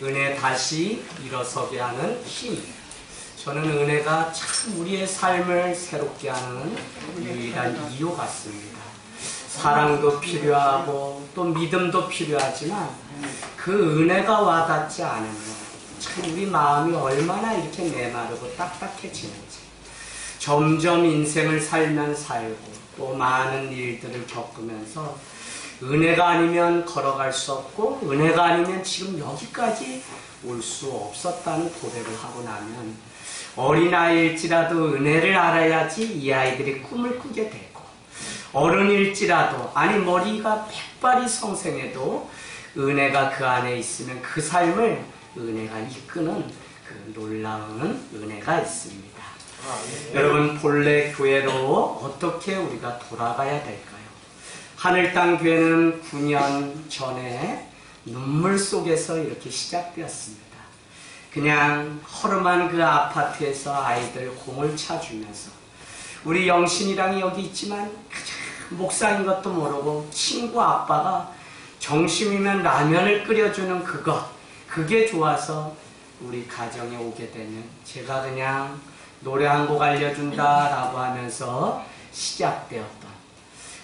은혜 다시 일어서게 하는 힘. 저는 은혜가 참 우리의 삶을 새롭게 하는 유일한 이유 같습니다. 사랑도 필요하고 또 믿음도 필요하지만 그 은혜가 와닿지 않으면 참 우리 마음이 얼마나 이렇게 메마르고 딱딱해지는지, 점점 인생을 살면 살고 또 많은 일들을 겪으면서 은혜가 아니면 걸어갈 수 없고 은혜가 아니면 지금 여기까지 올 수 없었다는 고백을 하고 나면 어린아이일지라도 은혜를 알아야지 이 아이들이 꿈을 꾸게 되고, 어른일지라도 아니 머리가 백발이 성생해도 은혜가 그 안에 있으면 그 삶을 은혜가 이끄는 그 놀라운 은혜가 있습니다. 여러분, 본래 교회로 어떻게 우리가 돌아가야 될까요? 하늘 땅 교회는 9년 전에 눈물 속에서 이렇게 시작되었습니다. 그냥 허름한 그 아파트에서 아이들 공을 차주면서, 우리 영신이랑이 여기 있지만 목사인 것도 모르고 친구 아빠가 점심이면 라면을 끓여주는 그게 좋아서 우리 가정에 오게 되면 제가 그냥 노래 한 곡 알려준다라고 하면서 시작되었던,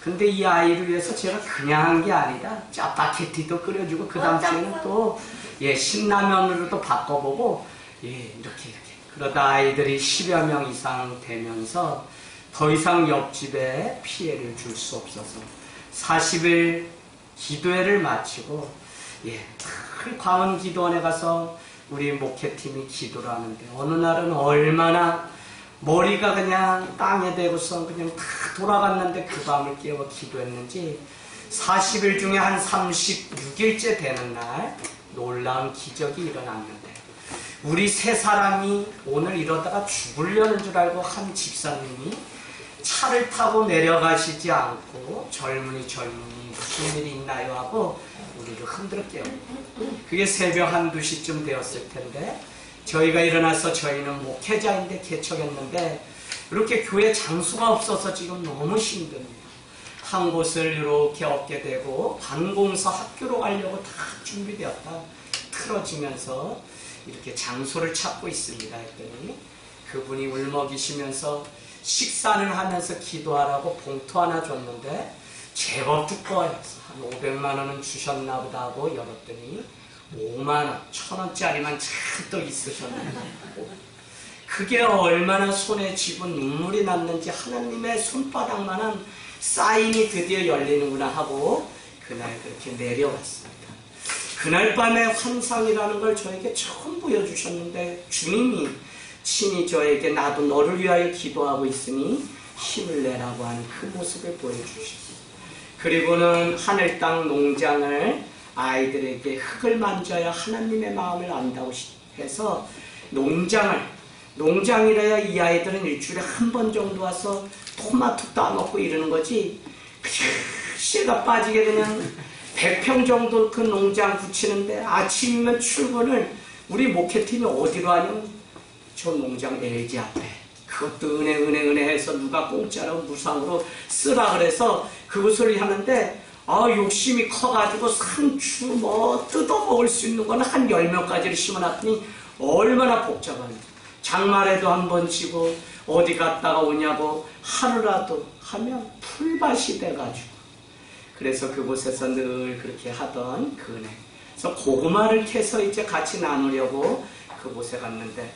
근데 이 아이를 위해서 제가 그냥 한 게 아니라 짜파게티도 끓여주고 그 다음 주에는 또 신라면으로도 바꿔보고 이렇게 그러다 아이들이 10여 명 이상 되면서 더 이상 옆집에 피해를 줄 수 없어서 40일 기도회를 마치고 큰 광원 기도원에 가서 우리 목회팀이 기도를 하는데, 어느 날은 얼마나 머리가 그냥 땅에 대고서 그냥 다 돌아갔는데 그 밤을 깨워 기도했는지 40일 중에 한 36일째 되는 날 놀라운 기적이 일어났는데, 우리 세 사람이 오늘 이러다가 죽으려는 줄 알고 한 집사님이 차를 타고 내려가시지 않고 젊은이 무슨 일이 있나요 하고 우리를 흔들어 깨우고, 그게 새벽 1~2시쯤 되었을 텐데 저희가 일어나서, 저희는 목회자인데 개척했는데 이렇게 교회 장소가 없어서 지금 너무 힘듭니다. 한 곳을 이렇게 얻게 되고 관공서 학교로 가려고 다 준비되었다 틀어지면서 이렇게 장소를 찾고 있습니다 했더니 그분이 울먹이시면서 식사는 하면서 기도하라고 봉투 하나 줬는데 제법 두꺼워요. 한 500만 원은 주셨나 보다 하고 열었더니 5만 원, 1,000원짜리만 잔뜩 있으셨네요. 그게 얼마나 손에 쥐고 눈물이 났는지, 하나님의 손바닥만한 사인이 드디어 열리는구나 하고 그날 그렇게 내려왔습니다. 그날 밤에 환상이라는 걸 저에게 처음 보여주셨는데 주님이 친히 저에게 나도 너를 위하여 기도하고 있으니 힘을 내라고 하는 그 모습을 보여주셨어요. 그리고는 하늘 땅 농장을 아이들에게 흙을 만져야 하나님의 마음을 안다고 해서 농장이라야 이 아이들은 일주일에 한 번 정도 와서 토마토 따먹고 이러는 거지, 씨가 빠지게 되면 100평 정도 그 농장 붙이는데 아침이면 출근을 우리 목회팀이 어디로 하냐면 저 농장 LG 앞에, 그것도 은혜 해서 누가 공짜로 무상으로 쓰라 그래서 그것을 하는데 욕심이 커가지고 상추 뜯어먹을 수 있는 거는 한 10명까지를 심어놨더니 얼마나 복잡한지, 장마에도 한 번 치고 어디 갔다가 오냐고 하루라도 하면 풀밭이 돼가지고, 그래서 그곳에서 늘 그렇게 하던 그 은혜. 그래서 고구마를 캐서 이제 같이 나누려고 그곳에 갔는데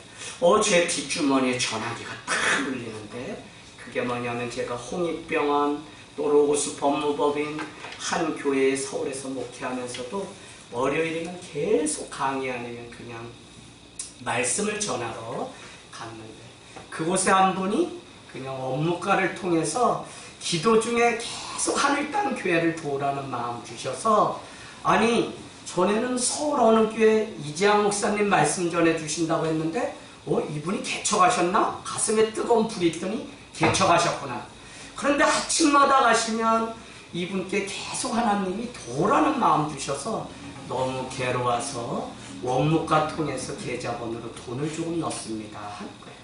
제 뒷주머니에 전화기가 탁 울리는데, 그게 뭐냐면 제가 홍익병원 또 로고스 법무법인 한 교회에 서울에서 목회하면서도 월요일에는 계속 강의 아니면 그냥 말씀을 전하러 갔는데, 그곳에 한 분이 그냥 업무과를 통해서 기도 중에 계속 하늘 땅 교회를 도우라는 마음 주셔서, 아니 전에는 서울 어느 교회 이재양 목사님 말씀 전해 주신다고 했는데 이분이 개척하셨나? 가슴에 뜨거운 불이 있더니 개척하셨구나. 그런데 아침마다 가시면 이분께 계속 하나님이 도우라는 마음 주셔서 너무 괴로워서 원무과 통해서 계좌번호로 돈을 조금 넣습니다 하는 거예요.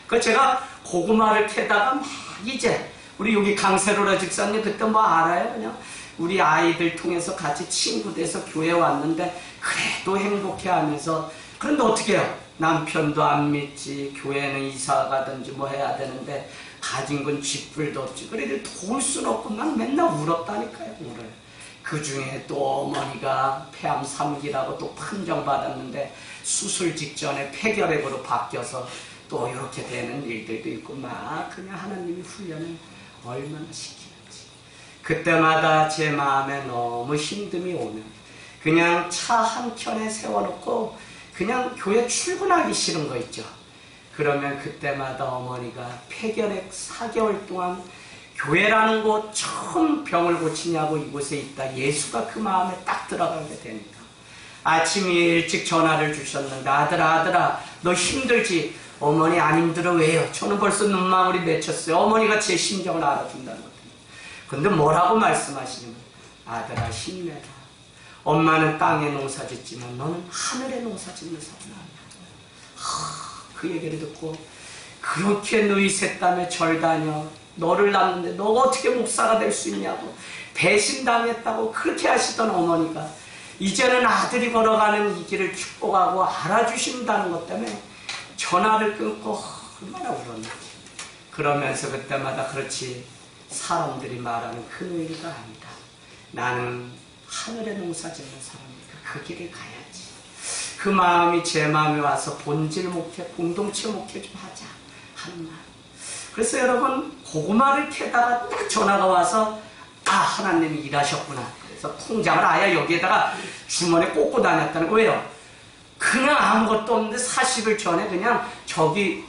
그래서 제가 고구마를 캐다가 막 이제 우리 여기 강세로라 집사님 그때 뭐 알아요? 그냥 우리 아이들 통해서 같이 친구 돼서 교회 왔는데 그래도 행복해하면서, 그런데 어떻게 해요? 남편도 안 믿지, 교회는 이사 가든지 뭐 해야 되는데 가진 건 쥐뿔도 없지. 그래도 도울 순 없고 난 맨날 울었다니까요. 울어요. 그 중에 또 어머니가 폐암 3기라고 또 판정받았는데 수술 직전에 폐결핵으로 바뀌어서 또 이렇게 되는 일들도 있고, 막 그냥 하나님이 훈련을 얼마나 시키는지. 그때마다 제 마음에 너무 힘듦이 오면 그냥 차 한 켠에 세워놓고 그냥 교회 출근하기 싫은 거 있죠. 그러면 그때마다 어머니가 폐결핵 4개월 동안 교회라는 곳 처음 병을 고치냐고 이곳에 있다. 예수가 그 마음에 딱 들어가게 되니까 아침에 일찍 전화를 주셨는데, 아들아 너 힘들지? 어머니 안 힘들어. 왜요? 저는 벌써 눈망울이 맺혔어요. 어머니가 제 심정을 알아준다는 거거든요. 근데 뭐라고 말씀하시냐면, 아들아 힘내라. 엄마는 땅에 농사 짓지만 너는 하늘에 농사 짓는 사람 아니야. 그 얘기를 듣고, 그렇게 너희 셋 땀에 절 다녀 너를 낳는데 너가 어떻게 목사가 될 수 있냐고 배신당했다고 그렇게 하시던 어머니가 이제는 아들이 걸어가는 이 길을 축복하고 알아주신다는 것 때문에 전화를 끊고 얼마나 울었나. 그러면서 그때마다, 그렇지, 사람들이 말하는 그 의리가 아니다. 나는 하늘에 농사 짓는 사람이니까 그 길을 가야지. 그 마음이 제 마음에 와서 본질 목회, 공동체 목회 좀 하자 하는 말. 그래서 여러분, 고구마를 캐다가 딱 전화가 와서, 아, 하나님이 일하셨구나. 그래서 통장을 아예 여기에다가 주머니에 꽂고 다녔다는 거예요. 그냥 아무것도 없는데 40일 전에 그냥 여기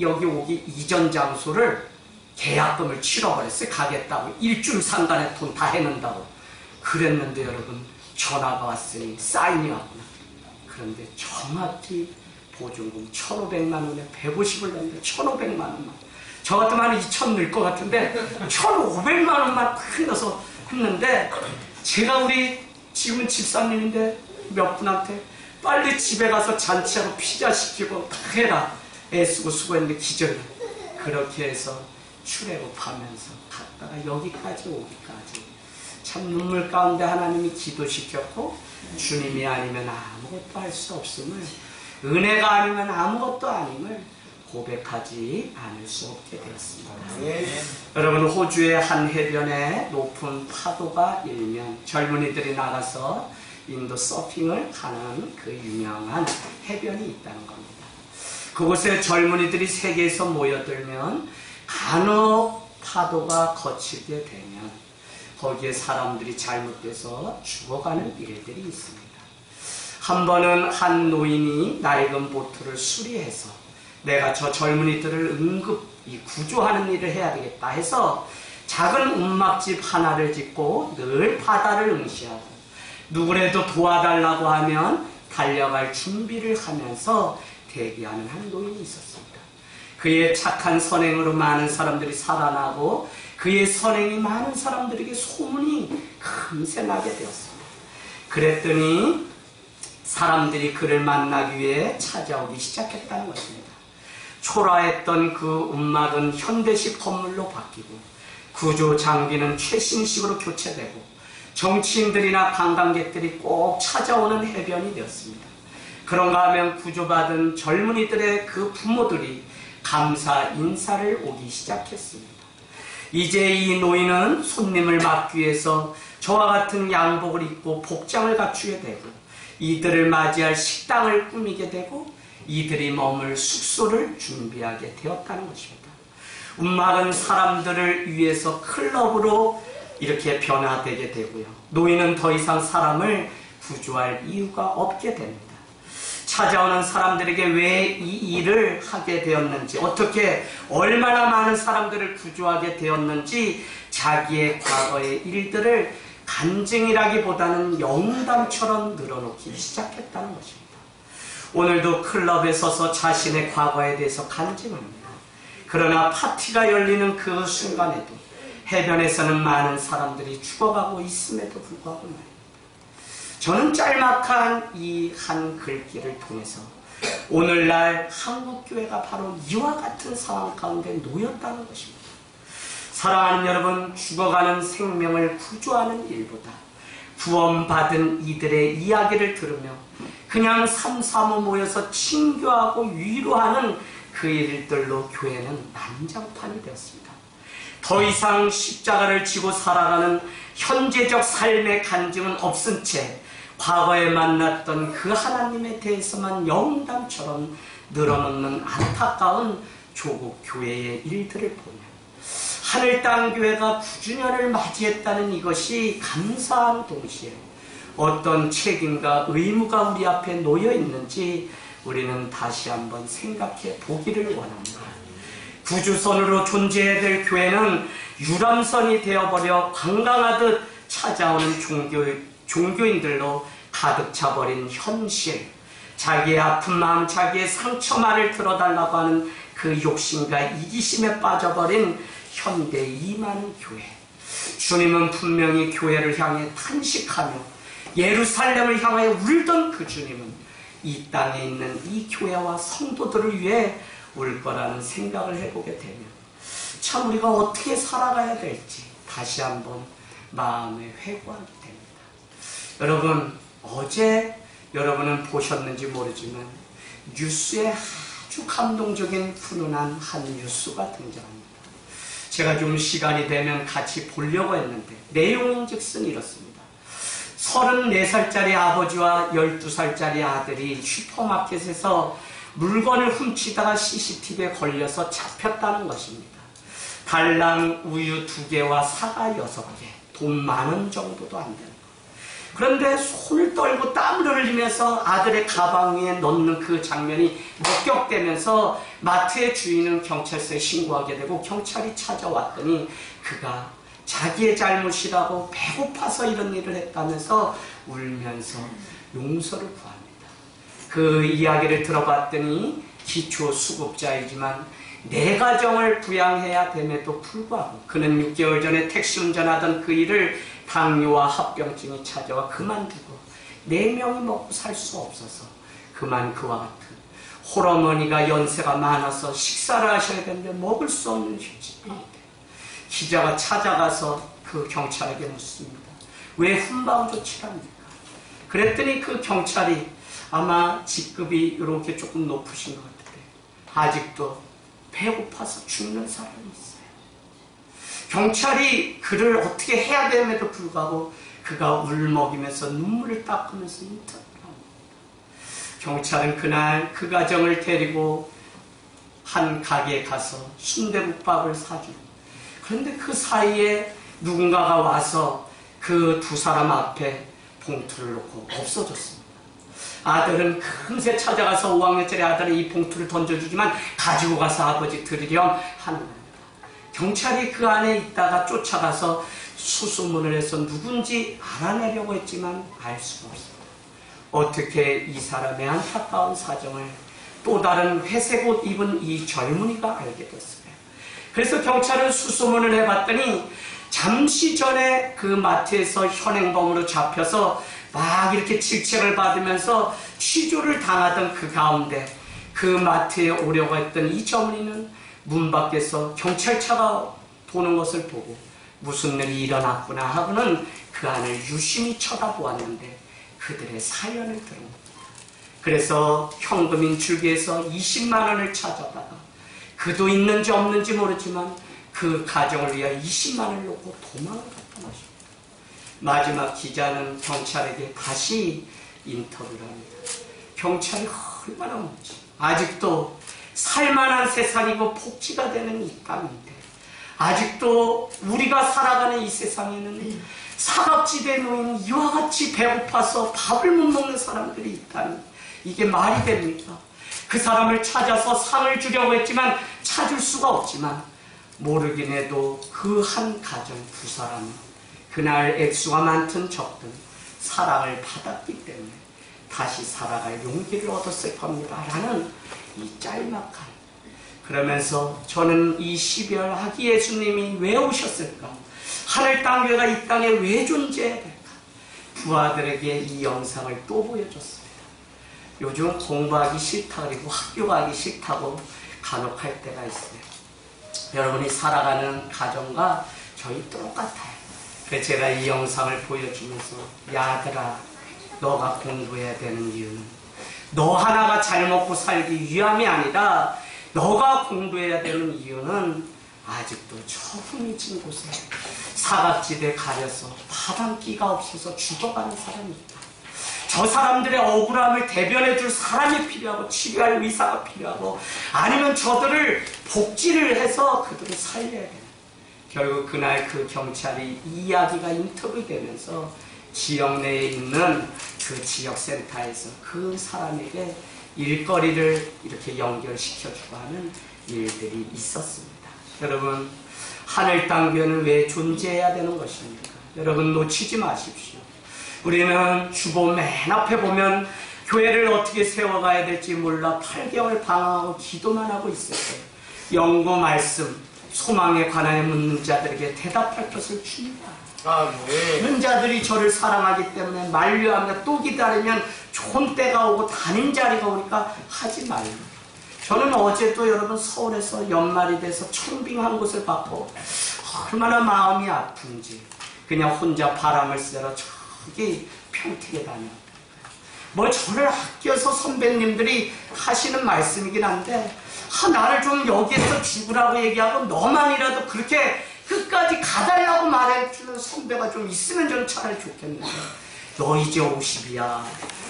오기 이전 장소를 계약금을 치러버렸어요. 가겠다고. 일주일 상간에 돈 다 해놓는다고. 그랬는데 여러분, 전화가 왔으니 사인이 왔구나. 그런데 정확히 보증금 1,500만 원에 150을 넣는데 1,500만 원만. 저 같으면 한 2,000 넣을 것 같은데 1,500만 원만 큰 넣어서 했는데, 제가 우리 지금 집사님인데 몇 분한테 빨리 집에 가서 잔치하고 피자 시키고 다 해라. 애쓰고 수고했는데 기절이. 그렇게 해서 출애굽하면서 갔다가 여기까지 오기까지 참 눈물 가운데 하나님이 기도시켰고, 주님이 아니면 아무것도 할 수 없음을, 은혜가 아니면 아무것도 아님을 고백하지 않을 수 없게 되었습니다. 여러분, 호주의 한 해변에 높은 파도가 일면 젊은이들이 나가서 인도 서핑을 하는 그 유명한 해변이 있다는 겁니다. 그곳에 젊은이들이 세계에서 모여들면 간혹 파도가 거치게 되면 거기에 사람들이 잘못돼서 죽어가는 일들이 있습니다. 한 번은 한 노인이 낡은 보트를 수리해서 내가 저 젊은이들을 응급히 구조하는 일을 해야 되겠다 해서 작은 움막집 하나를 짓고 늘 바다를 응시하고 누구라도 도와달라고 하면 달려갈 준비를 하면서 대기하는 한 노인이 있었습니다. 그의 착한 선행으로 많은 사람들이 살아나고 그의 선행이 많은 사람들에게 소문이 금세 나게 되었습니다. 그랬더니 사람들이 그를 만나기 위해 찾아오기 시작했다는 것입니다. 초라했던 그 움막은 현대식 건물로 바뀌고 구조 장비는 최신식으로 교체되고 정치인들이나 관광객들이 꼭 찾아오는 해변이 되었습니다. 그런가 하면 구조받은 젊은이들의 그 부모들이 감사 인사를 오기 시작했습니다. 이제 이 노인은 손님을 맞기 위해서 저와 같은 양복을 입고 복장을 갖추게 되고 이들을 맞이할 식당을 꾸미게 되고 이들이 머물 숙소를 준비하게 되었다는 것입니다. 움막은 사람들을 위해서 클럽으로 이렇게 변화되게 되고요. 노인은 더 이상 사람을 구조할 이유가 없게 됩니다. 찾아오는 사람들에게 왜 이 일을 하게 되었는지, 어떻게 얼마나 많은 사람들을 구조하게 되었는지 자기의 과거의 일들을 간증이라기보다는 영담처럼 늘어놓기 시작했다는 것입니다. 오늘도 클럽에 서서 자신의 과거에 대해서 간증합니다. 그러나 파티가 열리는 그 순간에도 해변에서는 많은 사람들이 죽어가고 있음에도 불구하고 말입니다. 저는 짤막한 이 한 글귀를 통해서 오늘날 한국교회가 바로 이와 같은 상황 가운데 놓였다는 것입니다. 사랑하는 여러분, 죽어가는 생명을 구조하는 일보다 구원받은 이들의 이야기를 들으며 그냥 삼삼오 모여서 친교하고 위로하는 그 일들로 교회는 난장판이 되었습니다. 더 이상 십자가를 지고 살아가는 현재적 삶의 간증은 없은 채 과거에 만났던 그 하나님에 대해서만 영담처럼 늘어놓는 안타까운 조국 교회의 일들을 보면 하늘 땅 교회가 9주년을 맞이했다는 이것이 감사한 동시에 어떤 책임과 의무가 우리 앞에 놓여 있는지 우리는 다시 한번 생각해 보기를 원합니다. 구주선으로 존재해야 될 교회는 유람선이 되어버려 관광하듯 찾아오는 종교인들로 가득 차버린 현실, 자기의 아픈 마음, 자기의 상처만을 들어달라고 하는 그 욕심과 이기심에 빠져버린 현대 이만 교회. 주님은 분명히 교회를 향해 탄식하며 예루살렘을 향하여 울던 그 주님은 이 땅에 있는 이 교회와 성도들을 위해 울 거라는 생각을 해보게 되면 참 우리가 어떻게 살아가야 될지 다시 한번 마음에 회고하게 됩니다. 여러분, 어제 여러분은 보셨는지 모르지만 뉴스에 아주 감동적인 훈훈한 한 뉴스가 등장합니다. 제가 좀 시간이 되면 같이 보려고 했는데 내용인즉슨 이렇습니다. 34살짜리 아버지와 12살짜리 아들이 슈퍼마켓에서 물건을 훔치다가 CCTV에 걸려서 잡혔다는 것입니다. 달랑 우유 2개와 사과 6개, 돈 10,000원 정도도 안 되는 거. 그런데 손을 떨고 땀을 흘리면서 아들의 가방 위에 넣는 그 장면이 목격되면서 마트의 주인은 경찰서에 신고하게 되고 경찰이 찾아왔더니 그가 자기의 잘못이라고 배고파서 이런 일을 했다면서 울면서 용서를 구합니다. 그 이야기를 들어봤더니 기초수급자이지만 4가정을 부양해야 됨에도 불구하고 그는 6개월 전에 택시 운전하던 그 일을 당뇨와 합병증이 찾아와 그만두고 4명이 먹고 살 수 없어서 그만 그와 같은 홀어머니가 연세가 많아서 식사를 하셔야 되는데 먹을 수 없는 시기인데 기자가 찾아가서 그 경찰에게 묻습니다. 왜 훈방 조치를 합니까? 그랬더니 그 경찰이 아마 직급이 이렇게 조금 높으신 것 같은데 아직도 배고파서 죽는 사람이 있어요. 경찰이 그를 어떻게 해야 됨에도 불구하고 그가 울먹이면서 눈물을 닦으면서 인터뷰를 합니다. 경찰은 그날 그 가정을 데리고 한 가게에 가서 순대국밥을 사주고 그런데 그 사이에 누군가가 와서 그 2사람 앞에 봉투를 놓고 없어졌습니다. 아들은 금세 찾아가서 5학년짜리 아들은 이 봉투를 던져주지만 가지고 가서 아버지 드리렴 하는 겁니다. 경찰이 그 안에 있다가 쫓아가서 수소문을 해서 누군지 알아내려고 했지만 알 수가 없습니다. 어떻게 이 사람의 안타까운 사정을 또 다른 회색 옷 입은 이 젊은이가 알게 됐어요. 그래서 경찰은 수소문을 해봤더니 잠시 전에 그 마트에서 현행범으로 잡혀서 막 이렇게 질책을 받으면서 취조를 당하던 그 가운데 그 마트에 오려고 했던 이 젊은이는 문 밖에서 경찰차가 도는 것을 보고 무슨 일이 일어났구나 하고는 그 안을 유심히 쳐다보았는데 그들의 사연을 들은 그래서 현금인 줄기에서 20만 원을 찾아다가 그도 있는지 없는지 모르지만 그 가정을 위해 20만 원을 놓고 도망을 갔던 것입니다. 마지막 기자는 경찰에게 다시 인터뷰를 합니다. 경찰이 얼마나 뭔지 아직도 살만한 세상이고 복지가 되는 이 땅인데 아직도 우리가 살아가는 이 세상에는 사각지대에 놓인 이와 같이 배고파서 밥을 못 먹는 사람들이 있다니 이게 말이 됩니까? 그 사람을 찾아서 상을 주려고 했지만 찾을 수가 없지만 모르긴 해도 그 한 가정 2사람은 그날 액수가 많든 적든 사랑을 받았기 때문에 다시 살아갈 용기를 얻었을 겁니다 라는 이 짤막한 그러면서 저는 이 12월 아기 예수님이 왜 오셨을까? 하늘 땅 교회가 이 땅에 왜 존재해야 될까? 부하들에게 이 영상을 또 보여줬습니다. 요즘 공부하기 싫다 그리고 학교 가기 싫다고 간혹 할 때가 있어요. 여러분이 살아가는 가정과 저희 똑같아요. 그래서 제가 이 영상을 보여주면서 야 아들아, 너가 공부해야 되는 이유는 너 하나가 잘 먹고 살기 위함이 아니라 너가 공부해야 되는 이유는 아직도 저 흥미진 곳에 사각지대 가려서 바람기가 없어서 죽어가는 사람이 있다. 저 사람들의 억울함을 대변해 줄 사람이 필요하고 치료할 의사가 필요하고 아니면 저들을 복지를 해서 그들을 살려야 돼요. 결국 그날 그 경찰이 이 이야기가 인터뷰되면서 지역 내에 있는 그 지역센터에서 그 사람에게 일거리를 이렇게 연결시켜주고 하는 일들이 있었습니다. 여러분, 하늘 땅 교회는 왜 존재해야 되는 것입니까? 여러분 놓치지 마십시오. 우리는 주보 맨 앞에 보면 교회를 어떻게 세워가야 될지 몰라 8개월 방황하고 기도만 하고 있었어요. 연구 말씀, 소망에 관하여 묻는 자들에게 대답할 것을 줍니다. 그런 자들이 저를 사랑하기 때문에 만류하며 또 기다리면 좋은 때가 오고 단임 자리가 오니까 하지 말고. 저는 어제도 여러분 서울에서 연말이 돼서 청빙한 곳을 받고 얼마나 마음이 아픈지 그냥 혼자 바람을 쐬러 저기 평택에 다녔어요. 뭐 저를 아껴서 선배님들이 하시는 말씀이긴 한데 나를 좀 여기에서 죽으라고 얘기하고 너만이라도 그렇게 끝까지 가달라고 말해주는 선배가 좀 있으면 좀 차라리 좋겠는데 너 이제 50이야.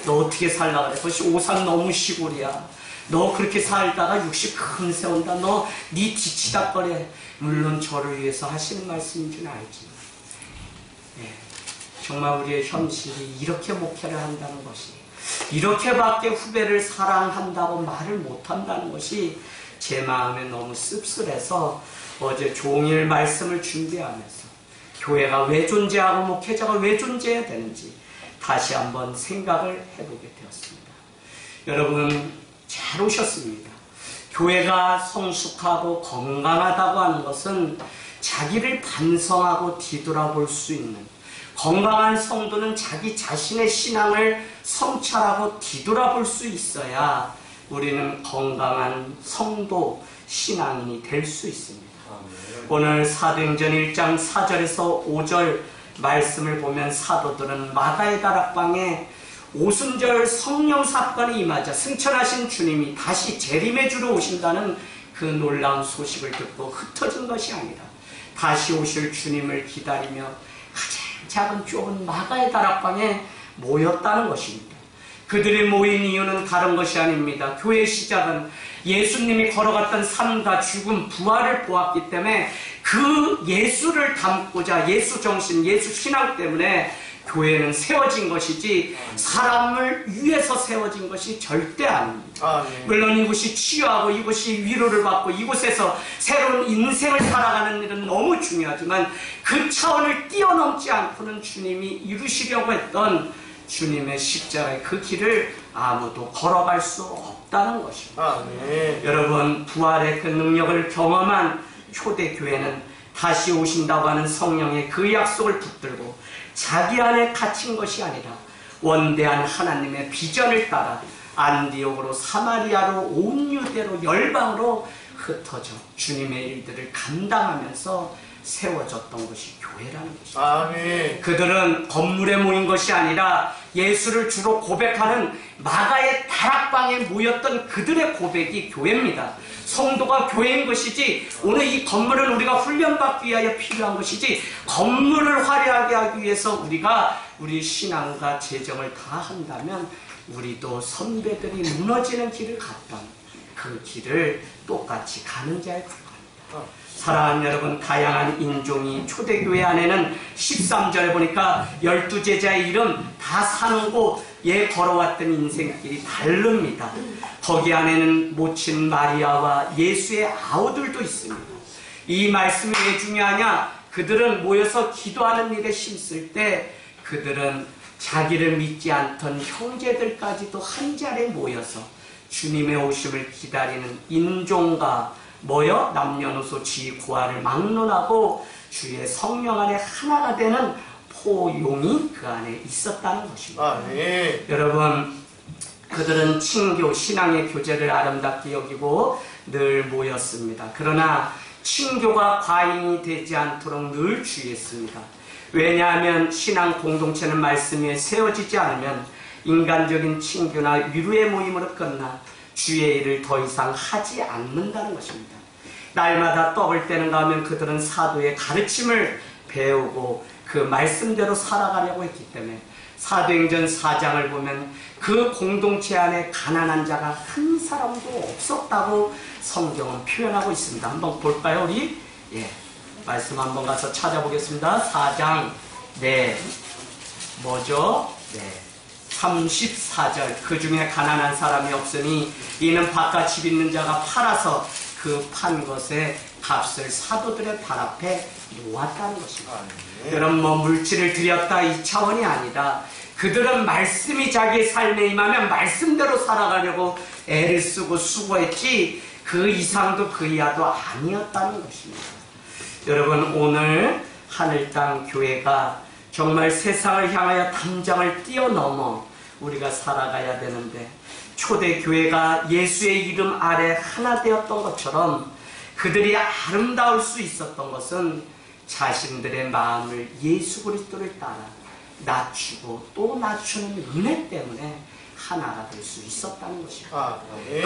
너 어떻게 살라 그래? 그것이 오산 너무 시골이야. 너 그렇게 살다가 60 금세 온다. 너 네 뒤치다거려. 물론 저를 위해서 하시는 말씀인 줄 알지만 정말 우리의 현실이 이렇게 목회를 한다는 것이 이렇게밖에 후배를 사랑한다고 말을 못한다는 것이 제 마음에 너무 씁쓸해서 어제 종일 말씀을 준비하면서 교회가 왜 존재하고 목회자가 왜 존재해야 되는지 다시 한번 생각을 해보게 되었습니다. 여러분 잘 오셨습니다. 교회가 성숙하고 건강하다고 하는 것은 자기를 반성하고 뒤돌아볼 수 있는 건강한 성도는 자기 자신의 신앙을 성찰하고 뒤돌아볼 수 있어야 우리는 건강한 성도 신앙인이 될 수 있습니다. 오늘 사도행전 1장 4절에서 5절 말씀을 보면 사도들은 마가의 다락방에 오순절 성령 사건이 임하자 승천하신 주님이 다시 재림해 주러 오신다는 그 놀라운 소식을 듣고 흩어진 것이 아니라 다시 오실 주님을 기다리며 가장 작은 좁은 마가의 다락방에 모였다는 것입니다. 그들이 모인 이유는 다른 것이 아닙니다. 교회의 시작은 예수님이 걸어갔던 삶과 죽음, 부활을 보았기 때문에 그 예수를 담고자 예수 정신, 예수 신앙 때문에 교회는 세워진 것이지 사람을 위해서 세워진 것이 절대 아닙니다. 물론 이곳이 치유하고 이곳이 위로를 받고 이곳에서 새로운 인생을 살아가는 일은 너무 중요하지만 그 차원을 뛰어넘지 않고는 주님이 이루시려고 했던 주님의 십자가의 그 길을 아무도 걸어갈 수 없다는 것입니다. 여러분 부활의 그 능력을 경험한 초대교회는 다시 오신다고 하는 성령의 그 약속을 붙들고 자기 안에 갇힌 것이 아니라 원대한 하나님의 비전을 따라 안디옥으로 사마리아로 온 유대로 열방으로 흩어져 주님의 일들을 감당하면서 세워졌던 것이 교회라는 것입니다. 그들은 건물에 모인 것이 아니라 예수를 주로 고백하는 마가의 다락방에 모였던 그들의 고백이 교회입니다. 성도가 교회인 것이지 오늘 이 건물은 우리가 훈련받기 위하여 필요한 것이지 건물을 화려하게 하기 위해서 우리가 우리 신앙과 재정을 다 한다면 우리도 선배들이 무너지는 길을 갔던 그 길을 똑같이 가는 자에 불과합니다. 사랑하는 여러분, 다양한 인종이 초대교회 안에는 13절에 보니까 12제자의 이름 다 사는 곳에 걸어왔던 인생길이 다릅니다. 거기 안에는 모친 마리아와 예수의 아우들도 있습니다. 이 말씀이 왜 중요하냐? 그들은 모여서 기도하는 일에 힘쓸 때 그들은 자기를 믿지 않던 형제들까지도 한 자리에 모여서 주님의 오심을 기다리는 인종과 모여 남녀노소 지고하를 막론하고 주의 성령 안에 하나가 되는 포용이 그 안에 있었다는 것입니다. 여러분 그들은 친교 신앙의 교제를 아름답게 여기고 늘 모였습니다. 그러나 친교가 과잉이 되지 않도록 늘 주의했습니다. 왜냐하면 신앙 공동체는 말씀 위에 세워지지 않으면 인간적인 친교나 위로의 모임으로 끝나 주의 일을 더 이상 하지 않는다는 것입니다. 날마다 떡을 떼는가 하면 그들은 사도의 가르침을 배우고 그 말씀대로 살아가려고 했기 때문에 사도행전 4장을 보면 그 공동체 안에 가난한 자가 한 사람도 없었다고 성경은 표현하고 있습니다. 한번 볼까요, 우리? 말씀 한번 가서 찾아보겠습니다. 4장, 뭐죠? 34절. 그 중에 가난한 사람이 없으니 이는 바깥 집 있는 자가 팔아서 그 판 것의 값을 사도들의 발 앞에 놓았다는 것입니다. 여러분, 물질을 드렸다 이 차원이 아니라 그들은 말씀이 자기의 삶에 임하면 말씀대로 살아가려고 애를 쓰고 수고했지 그 이상도 그 이하도 아니었다는 것입니다. 여러분, 오늘 하늘 땅 교회가 정말 세상을 향하여 담장을 뛰어넘어 우리가 살아가야 되는데, 초대교회가 예수의 이름 아래 하나 되었던 것처럼 그들이 아름다울 수 있었던 것은 자신들의 마음을 예수 그리스도를 따라 낮추고 또 낮추는 은혜 때문에 하나가 될 수 있었다는 것입니다.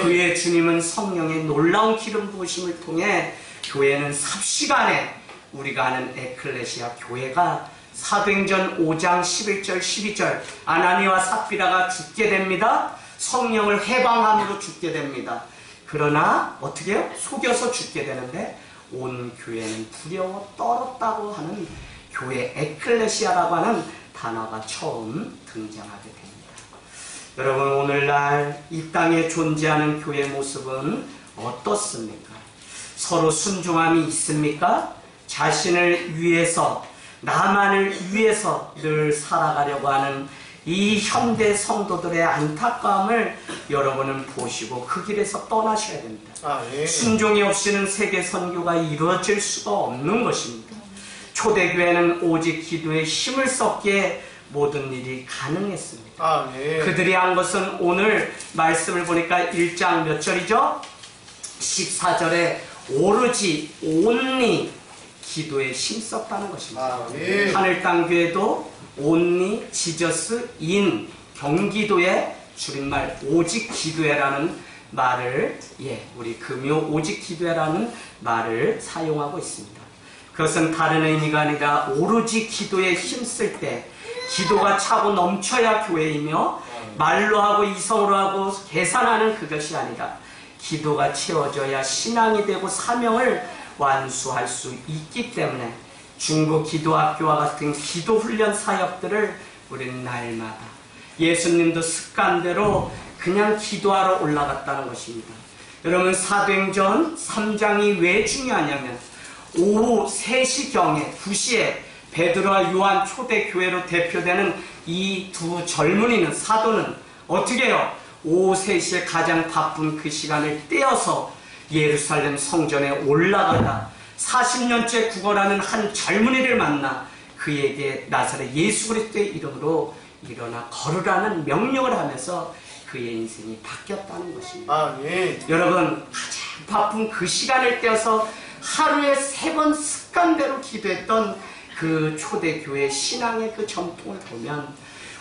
그의 주님은 성령의 놀라운 기름 부으심을 통해 교회는 삽시간에 우리가 아는 에클레시아 교회가 사도행전 5장 11절 12절 아나니와 삽비라가 죽게 됩니다. 성령을 해방함으로 죽게 됩니다. 그러나 어떻게 해요? 속여서 죽게 되는데 온 교회는 두려워 떨었다고 하는 교회 에클레시아라고 하는 단어가 처음 등장하게 됩니다. 여러분, 오늘날 이 땅에 존재하는 교회 모습은 어떻습니까? 서로 순종함이 있습니까? 자신을 위해서, 나만을 위해서 늘 살아가려고 하는 이 현대 성도들의 안타까움을 여러분은 보시고 그 길에서 떠나셔야 됩니다. 순종이 없이는 세계 선교가 이루어질 수가 없는 것입니다. 초대교회는 오직 기도에 힘을 썼기에 모든 일이 가능했습니다. 그들이 한 것은 오늘 말씀을 보니까 1장 몇 절이죠? 14절에 오로지 온리 기도에 힘썼다는 것입니다. 하늘 땅 교회도 온리 지저스 인 경기도의 줄임말 오직 기도회라는 말을 우리 금요 오직 기도회라는 말을 사용하고 있습니다. 그것은 다른 의미가 아니라 오로지 기도에 힘쓸 때 기도가 차고 넘쳐야 교회이며 말로 하고 이성으로 하고 계산하는 그것이 아니라 기도가 채워져야 신앙이 되고 사명을 완수할 수 있기 때문에 중보 기도학교와 같은 기도 훈련 사역들을 우리는 날마다 예수님도 습관대로 그냥 기도하러 올라갔다는 것입니다. 여러분, 사도행전 3장이 왜 중요하냐면 오후 3시경에 2시에 베드로와 요한 초대교회로 대표되는 이 두 젊은이는 사도는 어떻게 해요? 오후 3시에 가장 바쁜 그 시간을 떼어서 예루살렘 성전에 올라가다 40년째 구걸하는 한 젊은이를 만나 그에게 나사렛 예수 그리스도의 이름으로 일어나 걸으라는 명령을 하면서 그의 인생이 바뀌었다는 것입니다. 여러분, 가장 바쁜 그 시간을 떼어서 하루에 3번 습관대로 기도했던 그 초대교회 신앙의 그 전통을 보면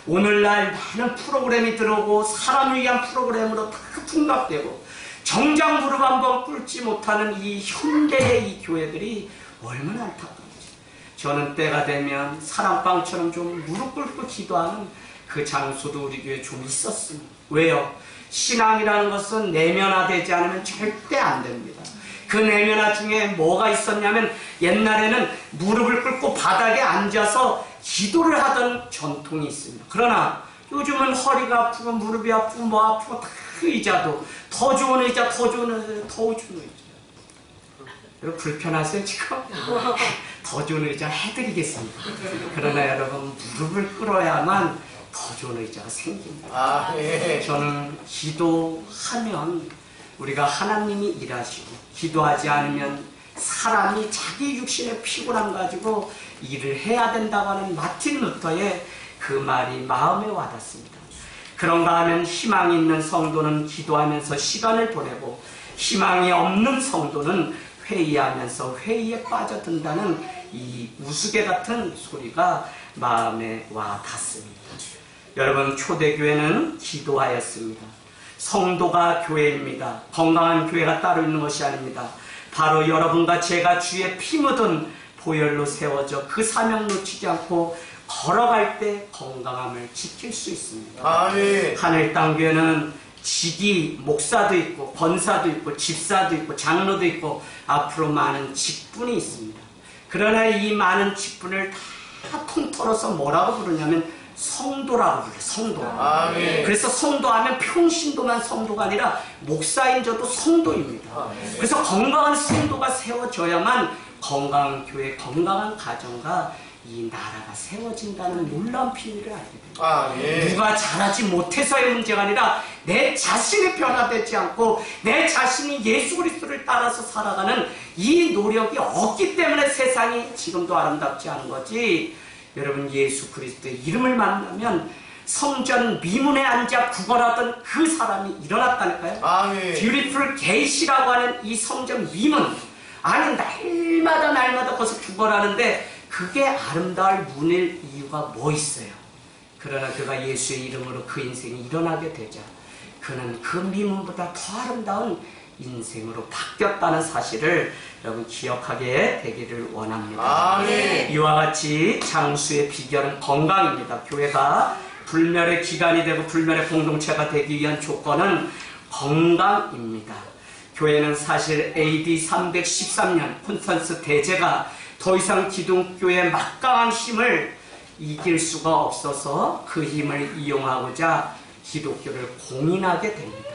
오늘날 많은 프로그램이 들어오고 사람을 위한 프로그램으로 다 둔갑되고 정작 무릎 한번 꿇지 못하는 이 현대의 이 교회들이 얼마나 안타까운지. 저는 때가 되면 사랑방처럼 좀 무릎 꿇고 기도하는 그 장소도 우리 교회에 좀 있었습니다. 왜요? 신앙이라는 것은 내면화되지 않으면 절대 안 됩니다. 그 내면화 중에 뭐가 있었냐면 옛날에는 무릎을 꿇고 바닥에 앉아서 기도를 하던 전통이 있습니다. 그러나 요즘은 허리가 아프고 무릎이 아프고 뭐 아프고 다 의자도 더 좋은 의자, 더 좋은 의자, 더 좋은 의자. 여러분 불편하세요 지금? 더 좋은 의자 해드리겠습니다. 그러나 여러분 무릎을 꿇어야만 더 좋은 의자가 생깁니다. 저는 기도하면 우리가 하나님이 일하시고 기도하지 않으면 사람이 자기 육신의 피곤함 가지고 일을 해야 된다고 하는 마틴 루터의 그 말이 마음에 와닿습니다. 그런가 하면 희망이 있는 성도는 기도하면서 시간을 보내고 희망이 없는 성도는 회의하면서 회의에 빠져든다는 이 우스개 같은 소리가 마음에 와 닿습니다. 여러분, 초대교회는 기도하였습니다. 성도가 교회입니다. 건강한 교회가 따로 있는 것이 아닙니다. 바로 여러분과 제가 주의 피 묻은 보혈로 세워져 그 사명 놓치지 않고 걸어갈 때 건강함을 지킬 수 있습니다. 아멘. 하늘 땅 교회는 직이 목사도 있고 권사도 있고 집사도 있고 장로도 있고 앞으로 많은 직분이 있습니다. 그러나 이 많은 직분을 다 통틀어서 뭐라고 부르냐면 성도라고 불러요. 성도. 아멘. 그래서 성도하면 평신도만 성도가 아니라 목사인 저도 성도입니다. 아멘. 그래서 건강한 성도가 세워져야만 건강한 교회, 건강한 가정과 이 나라가 세워진다는 놀라운 비밀을 알게 됩니다. 아멘. 누가 잘하지 못해서의 문제가 아니라 내 자신이 변화되지 않고 내 자신이 예수 그리스도를 따라서 살아가는 이 노력이 없기 때문에 세상이 지금도 아름답지 않은 거지. 여러분, 예수 그리스도의 이름을 만나면 성전 미문에 앉아 구걸하던 그 사람이 일어났다니까요. 아멘. 뷰티풀 게이시라고 하는 이 성전 미문, 아니 날마다 거기서 구걸하는데 그게 아름다울 문일 이유가 뭐 있어요? 그러나 그가 예수의 이름으로 그 인생이 일어나게 되자 그는 그 미문보다 더 아름다운 인생으로 바뀌었다는 사실을 여러분 기억하게 되기를 원합니다. 아멘. 이와 같이 장수의 비결은 건강입니다. 교회가 불멸의 기관이 되고 불멸의 공동체가 되기 위한 조건은 건강입니다. 교회는 사실 AD 313년 콘스탄스 대제가 더 이상 기독교의 막강한 힘을 이길 수가 없어서 그 힘을 이용하고자 기독교를 공인하게 됩니다.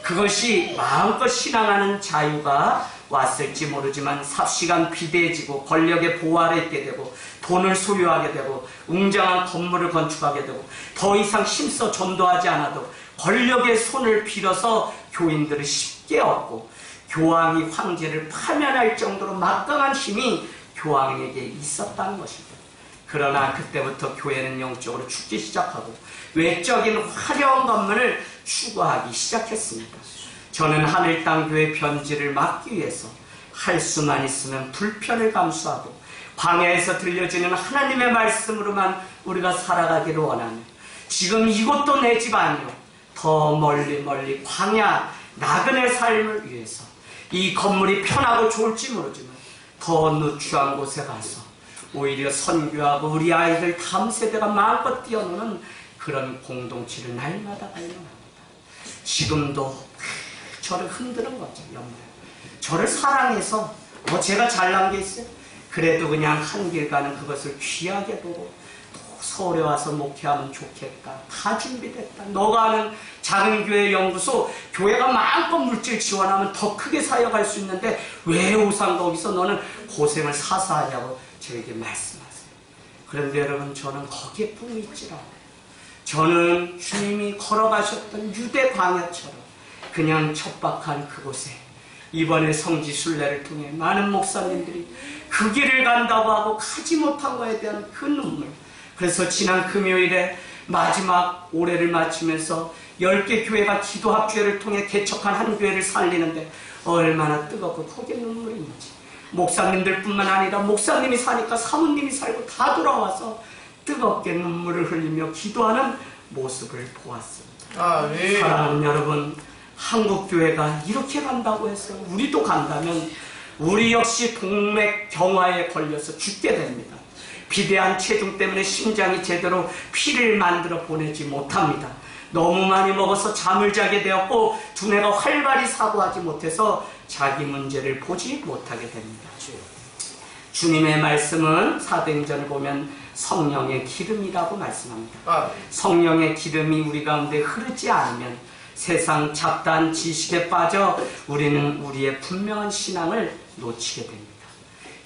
그것이 마음껏 신앙하는 자유가 왔을지 모르지만 삽시간 비대해지고 권력의 보호 아래 있게 되고 돈을 소유하게 되고 웅장한 건물을 건축하게 되고 더 이상 힘써 전도하지 않아도 권력의 손을 빌어서 교인들을 쉽게 얻고 교황이 황제를 파면할 정도로 막강한 힘이 교황에게 있었다는 것입니다. 그러나 그때부터 교회는 영적으로 죽기 시작하고 외적인 화려한 건물을 추구하기 시작했습니다. 저는 하늘 땅 교회 변질을 막기 위해서 할 수만 있으면 불편을 감수하고 광야에서 들려지는 하나님의 말씀으로만 우리가 살아가기를 원하며 지금 이곳도 내 집 아니요 더 멀리 광야 나그네 삶을 위해서 이 건물이 편하고 좋을지 모르지만 더 누추한 곳에 가서 오히려 선교하고 우리 아이들 다음 세대가 마음껏 뛰어노는 그런 공동체를 날마다 발견합니다. 지금도 저를 흔드는 거죠. 저를 사랑해서 뭐 제가 잘난 게 있어요? 그래도 그냥 한 길 가는 그것을 귀하게 보고 또 서울에 와서 목회하면 좋겠다. 다 준비됐다. 너가 하는 작은 교회 연구소 교회가 마음껏 물질 지원하면 더 크게 사역할 수 있는데 왜 우선 거기서 너는 고생을 사서 하냐고 저에게 말씀하세요. 그런데 여러분, 저는 거기에 뿜이 있질 않아요. 저는 주님이 걸어가셨던 유대 광야처럼 그냥 척박한 그곳에 이번에 성지 순례를 통해 많은 목사님들이 그 길을 간다고 하고 가지 못한 것에 대한 그 눈물. 그래서 지난 금요일에 마지막 올해를 마치면서 10개 교회가 기도합주회를 통해 개척한 한 교회를 살리는데 얼마나 뜨겁고 거기에 눈물이 있는지. 목사님들 뿐만 아니라 목사님이 사니까 사모님이 살고 다 돌아와서 뜨겁게 눈물을 흘리며 기도하는 모습을 보았습니다. 아멘. 사랑하는 여러분, 한국교회가 이렇게 간다고 해서 우리도 간다면 우리 역시 동맥경화에 걸려서 죽게 됩니다. 비대한 체중 때문에 심장이 제대로 피를 만들어 보내지 못합니다. 너무 많이 먹어서 잠을 자게 되었고 두뇌가 활발히 사고하지 못해서 자기 문제를 보지 못하게 됩니다. 주님의 말씀은 사도행전을 보면 성령의 기름이라고 말씀합니다. 성령의 기름이 우리 가운데 흐르지 않으면 세상 잡다한 지식에 빠져 우리는 우리의 분명한 신앙을 놓치게 됩니다.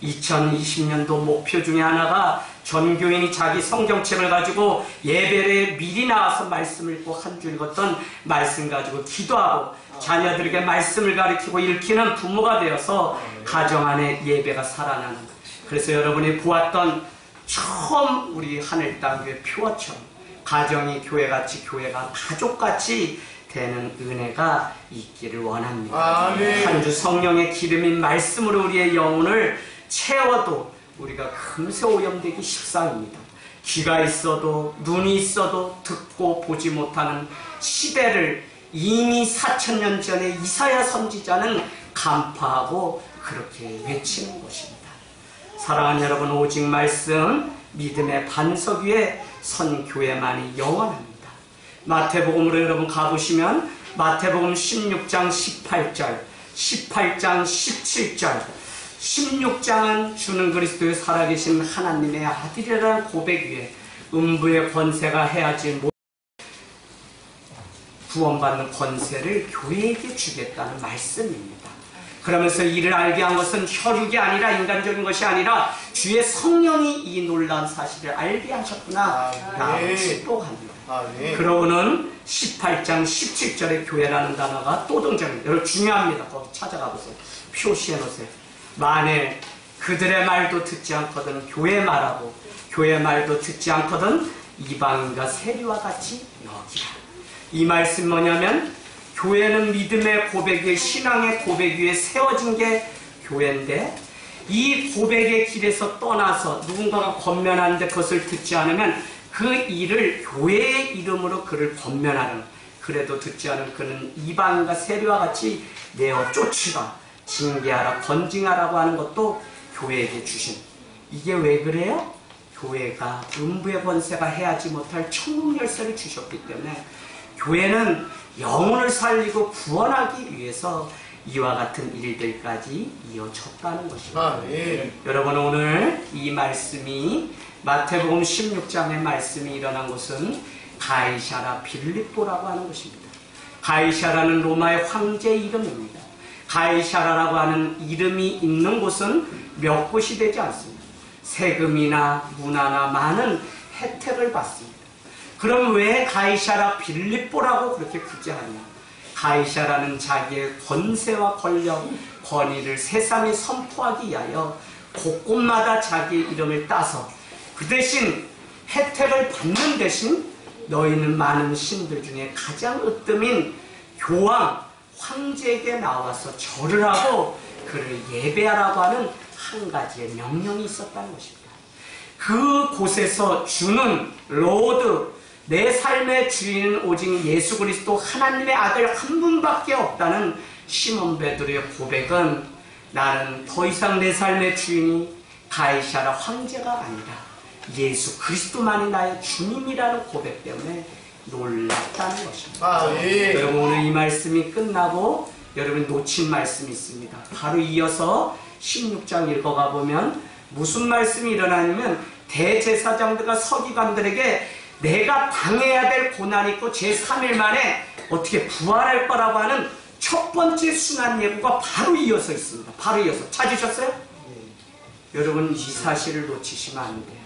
2020년도 목표 중에 하나가 전교인이 자기 성경책을 가지고 예배에 미리 나와서 말씀을 읽고 한 주 읽었던 말씀 가지고 기도하고 자녀들에게 말씀을 가르치고 읽히는 부모가 되어서 가정 안에 예배가 살아나는, 그래서 여러분이 보았던 처음 우리 하늘 땅 교회 표어처럼 가정이 교회같이, 교회가 가족같이 되는 은혜가 있기를 원합니다. 아멘. 한 주 성령의 기름인 말씀으로 우리의 영혼을 채워도 우리가 금세 오염되기 십상입니다. 귀가 있어도 눈이 있어도 듣고 보지 못하는 시대를 이미 4000년 전에 이사야 선지자는 간파하고 그렇게 외치는 것입니다. 사랑하는 여러분, 오직 말씀 믿음의 반석 위에 선 교회만이 영원합니다. 마태복음으로 여러분 가보시면 마태복음 16장 18절, 18장 17절, 16장은 주는 그리스도의 살아계신 하나님의 아들이라는 고백 위에 음부의 권세가 해야지 구원받는 권세를 교회에게 주겠다는 말씀입니다. 그러면서 이를 알게 한 것은 혈육이 아니라 인간적인 것이 아니라 주의 성령이 이 놀라운 사실을 알게 하셨구나 라고 축복합니다. 그러고는 18장 17절의 교회라는 단어가 또 등장합니다. 여러분 중요합니다. 거기 찾아가 보세요. 표시해 놓으세요. 만일 그들의 말도 듣지 않거든 교회 말하고 교회 말도 듣지 않거든 이방인과 세리와 같이 여기라. 이 말씀 뭐냐면 교회는 믿음의 고백 위에 신앙의 고백 위에 세워진 게 교회인데 이 고백의 길에서 떠나서 누군가가 권면하는데 그것을 듣지 않으면 그 일을 교회의 이름으로 그를 권면하는, 그래도 듣지 않은 그는 이방인과 세리와 같이 내어 쫓으라, 징계하라, 건징하라고 하는 것도 교회에게 주신. 이게 왜 그래요? 교회가 음부의 권세가 해하지 못할 천국 열쇠를 주셨기 때문에 교회는 영혼을 살리고 구원하기 위해서 이와 같은 일들까지 이어졌다는 것입니다. 여러분, 오늘 이 말씀이 마태복음 16장의 말씀이 일어난 곳은 가이사라 빌립보라고 하는 것입니다. 가이사라는 로마의 황제 이름입니다. 가이사라라고 하는 이름이 있는 곳은 몇 곳이 되지 않습니다. 세금이나 문화나 많은 혜택을 받습니다. 그럼 왜 가이사라 빌립보라고 그렇게 구제하냐? 가이사라는 자기의 권세와 권력, 권위를 세상에 선포하기 위하여 곳곳마다 자기 이름을 따서 그 대신 혜택을 받는 대신 너희는 많은 신들 중에 가장 으뜸인 교황, 황제에게 나와서 절을 하고 그를 예배하라고 하는 한 가지의 명령이 있었다는 것입니다. 그 곳에서 주는 로드, 내 삶의 주인은 오직 예수 그리스도 하나님의 아들 한 분밖에 없다는 시몬 베드로의 고백은 나는 더 이상 내 삶의 주인이 가이사라 황제가 아니라 예수 그리스도만이 나의 주님이라는 고백 때문에 놀랐다는 것입니다. 여러분, 오늘 이 말씀이 끝나고 여러분 놓친 말씀이 있습니다. 바로 이어서 16장 읽어가 보면 무슨 말씀이 일어나냐면 대제사장들과 서기관들에게 내가 당해야 될 고난이 있고 제3일 만에 어떻게 부활할 거라고 하는 첫 번째 순환 예고가 바로 이어서 있습니다. 바로 이어서. 찾으셨어요? 여러분, 이 사실을 놓치시면 안 돼요.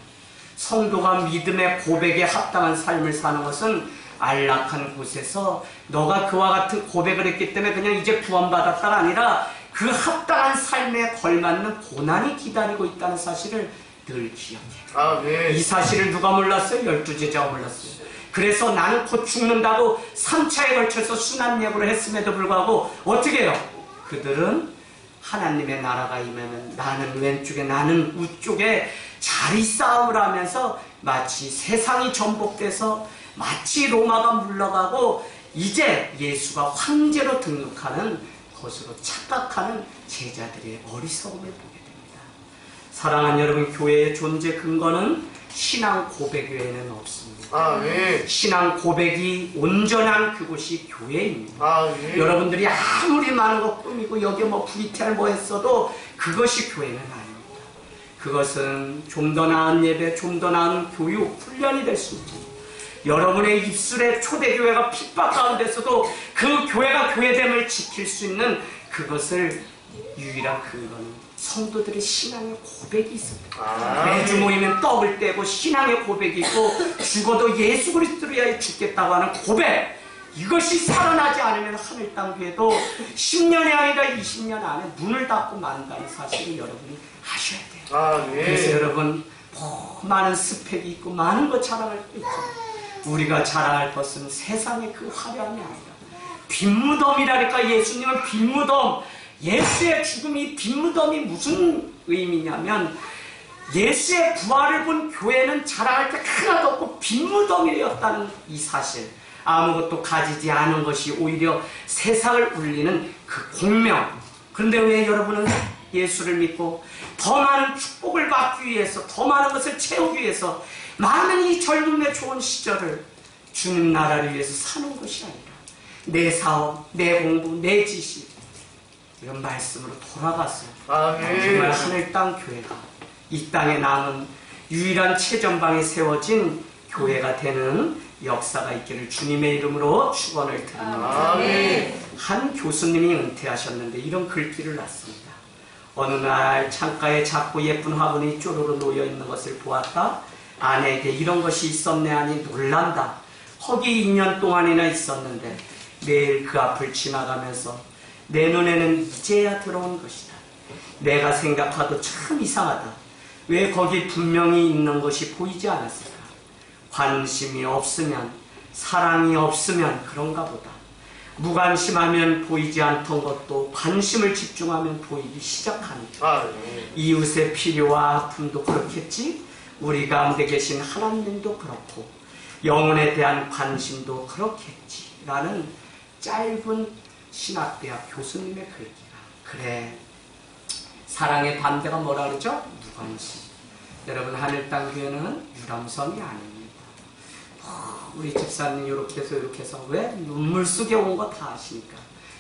성도가 믿음의 고백에 합당한 삶을 사는 것은 안락한 곳에서 너가 그와 같은 고백을 했기 때문에 그냥 이제 구원받았다가 아니라 그 합당한 삶에 걸맞는 고난이 기다리고 있다는 사실을 늘 기억해요. 이 사실을 누가 몰랐어요? 12제자가 몰랐어요. 그래서 나는 곧 죽는다고 3차에 걸쳐서 순환예고를 했음에도 불구하고 어떻게 해요? 그들은 하나님의 나라가 임하면 나는 왼쪽에 나는 우쪽에 자리 싸움을 하면서 마치 세상이 전복돼서 마치 로마가 물러가고 이제 예수가 황제로 등극하는 것으로 착각하는 제자들의 어리석음을 보게 됩니다. 사랑하는 여러분, 교회의 존재 근거는 신앙 고백 외에는 없습니다. 신앙 고백이 온전한 그곳이 교회입니다. 여러분들이 아무리 많은 거 꾸미고 여기 뭐 VTR 뭐 했어도 그것이 교회는 아닙니다. 그것은 좀 더 나은 예배, 좀 더 나은 교육, 훈련이 될 수 있습니다. 여러분의 입술에 초대교회가 핍박 가운데서도 그 교회가 교회됨을 지킬 수 있는 그것을 유일한 근거는 성도들의 신앙의 고백이 있습니다. 매주 모이면 떡을 떼고 신앙의 고백이 있고 죽어도 예수 그리스도를 위하여 죽겠다고 하는 고백, 이것이 살아나지 않으면 하늘 땅 교회도 10년이 아니라 20년 안에 문을 닫고 만다는 사실을 여러분이 아셔야 돼요. 그래서 여러분, 많은 스펙이 있고 많은 것 자랑할 거 있죠. 우리가 자랑할 것은 세상의 그 화려함이 아니라 빈무덤이라니까. 예수님은 빈무덤. 예수의 죽음이 빈무덤이 무슨 의미냐면 예수의 부활을 본 교회는 자랑할 게 하나도 없고 빈무덤이었다는 이 사실. 아무것도 가지지 않은 것이 오히려 세상을 울리는 그 공명. 그런데 왜 여러분은 예수를 믿고 더 많은 축복을 받기 위해서, 더 많은 것을 채우기 위해서 많은 이 젊음의 좋은 시절을 주님 나라를 위해서 사는 것이 아니라 내 사업, 내 공부, 내 지식 이런 말씀으로 돌아가서 정말 하늘 땅 교회가 이 땅에 남은 유일한 최전방에 세워진 교회가 되는 역사가 있기를 주님의 이름으로 축원을 드립니다. 한 교수님이 은퇴하셨는데 이런 글귀를 놨습니다. 어느 날 창가에 작고 예쁜 화분이 쪼르르 놓여있는 것을 보았다. 아내에게 이런 것이 있었네 하니 놀란다. 거기 2년 동안이나 있었는데 매일 그 앞을 지나가면서 내 눈에는 이제야 들어온 것이다. 내가 생각하도 참 이상하다. 왜 거기 분명히 있는 것이 보이지 않았을까? 관심이 없으면, 사랑이 없으면 그런가 보다. 무관심하면 보이지 않던 것도 관심을 집중하면 보이기 시작한다. 이웃의 필요와 아픔도 그렇겠지? 우리 가운데 계신 하나님도 그렇고 영혼에 대한 관심도 그렇겠지. 라는 짧은 신학대학 교수님의 글귀가. 그래, 사랑의 반대가 뭐라 그러죠? 무관심. 여러분, 하늘 땅 교회는 유람선이 아닙니다. 우리 집사님 이렇게 해서 왜 눈물 속에 온 거 다 아시니까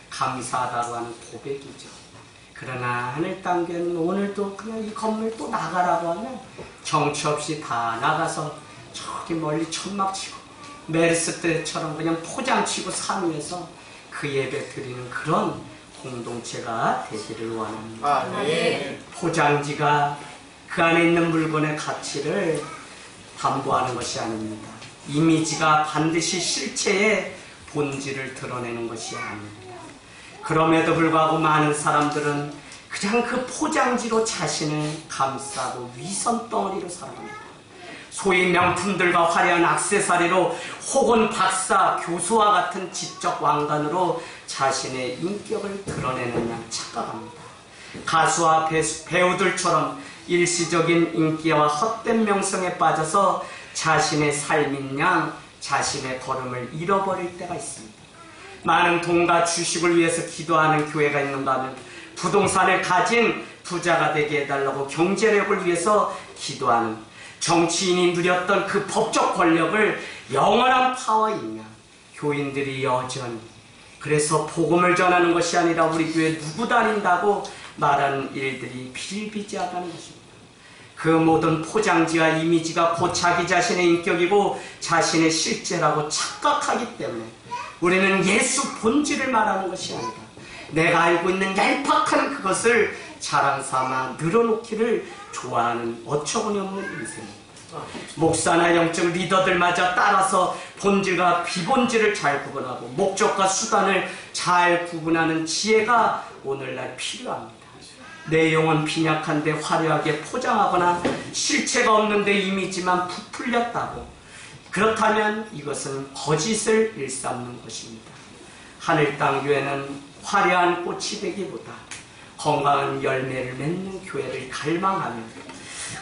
감사하다고 하는 고백이죠. 그러나 하늘 땅 교회는 오늘도 그냥 이 건물 또 나가라고 하면 정처 없이 다 나가서 저기 멀리 천막 치고 메르스 때처럼 그냥 포장 치고 산 위에서 그 예배 드리는 그런 공동체가 되기를 원합니다. 포장지가 그 안에 있는 물건의 가치를 담보하는 것이 아닙니다. 이미지가 반드시 실체의 본질을 드러내는 것이 아닙니다. 그럼에도 불구하고 많은 사람들은 그냥 그 포장지로 자신을 감싸고 위선 덩어리로 살아갑니다. 소위 명품들과 화려한 액세서리로 혹은 박사, 교수와 같은 지적 왕관으로 자신의 인격을 드러내는 양 착각합니다. 가수와 배우들처럼 일시적인 인기와 헛된 명성에 빠져서 자신의 삶인 양 자신의 걸음을 잃어버릴 때가 있습니다. 많은 돈과 주식을 위해서 기도하는 교회가 있는가 하면 부동산을 가진 부자가 되게 해달라고 경제력을 위해서 기도하는 정치인이 누렸던 그 법적 권력을 영원한 파워인 양 교인들이 여전히 그래서 복음을 전하는 것이 아니라 우리 교회 누구 다닌다고 말하는 일들이 비일비재하다는 것입니다. 그 모든 포장지와 이미지가 곧 자기 자신의 인격이고 자신의 실제라고 착각하기 때문에 우리는 예수 본질을 말하는 것이 아니라 내가 알고 있는 얄팍한 그것을 자랑삼아 늘어놓기를 좋아하는 어처구니 없는 인생입니다. 목사나 영적 리더들마저 따라서 본질과 비본질을 잘 구분하고 목적과 수단을 잘 구분하는 지혜가 오늘날 필요합니다. 내용은 빈약한데 화려하게 포장하거나 실체가 없는데 이미지만 부풀렸다고 그렇다면 이것은 거짓을 일삼는 것입니다. 하늘 땅 교회는 화려한 꽃이 되기보다 건강한 열매를 맺는 교회를 갈망하며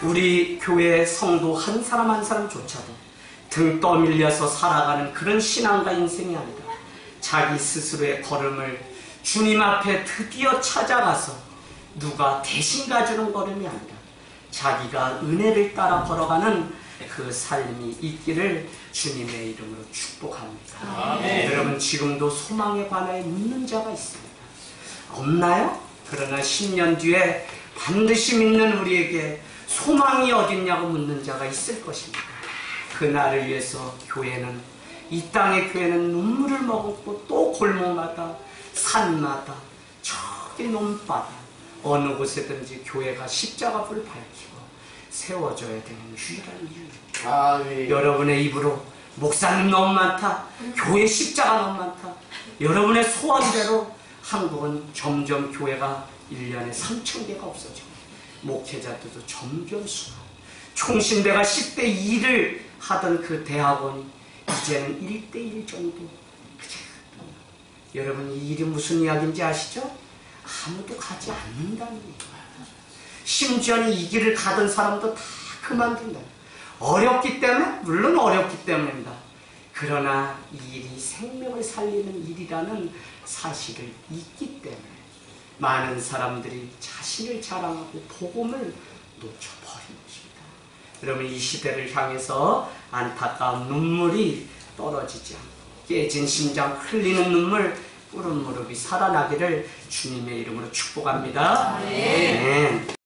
우리 교회의 성도 한 사람 한 사람조차도 등 떠밀려서 살아가는 그런 신앙과 인생이 아니라 자기 스스로의 걸음을 주님 앞에 드디어 찾아가서 누가 대신 가주는 걸음이 아니라 자기가 은혜를 따라 걸어가는 그 삶이 있기를 주님의 이름으로 축복합니다. 여러분, 지금도 소망에 관하여 묻는 자가 있습니다. 없나요? 그러나 10년 뒤에 반드시 믿는 우리에게 소망이 어딨냐고 묻는 자가 있을 것입니다. 그날을 위해서 교회는, 이 땅의 교회는 눈물을 머금고 또 골목마다 산마다 저기 논바다 어느 곳에든지 교회가 십자가불을 밝히고 세워져야 되는 유일한 이유. 여러분의 입으로 목사님 너무 많다, 교회 십자가 너무 많다, 여러분의 소원대로 한국은 점점 교회가 1년에 3,000개가 없어지고 목회자들도 점점 수가, 총신대가 10대 2를 하던 그 대학원이 이제는 1대 1 정도. 여러분, 이 일이 무슨 이야기인지 아시죠? 아무도 가지 않는다는 얘기예요. 심지어는 이 길을 가던 사람도 다 그만둔다. 어렵기 때문에? 물론 어렵기 때문입니다. 그러나 이 일이 생명을 살리는 일이라는 사실을 잊기 때문에 많은 사람들이 자신을 자랑하고 복음을 놓쳐버린 것입니다. 여러분, 이 시대를 향해서 안타까운 눈물이 떨어지지 않고 깨진 심장, 흘리는 눈물, 꿇은 무릎이 살아나기를 주님의 이름으로 축복합니다. 아멘.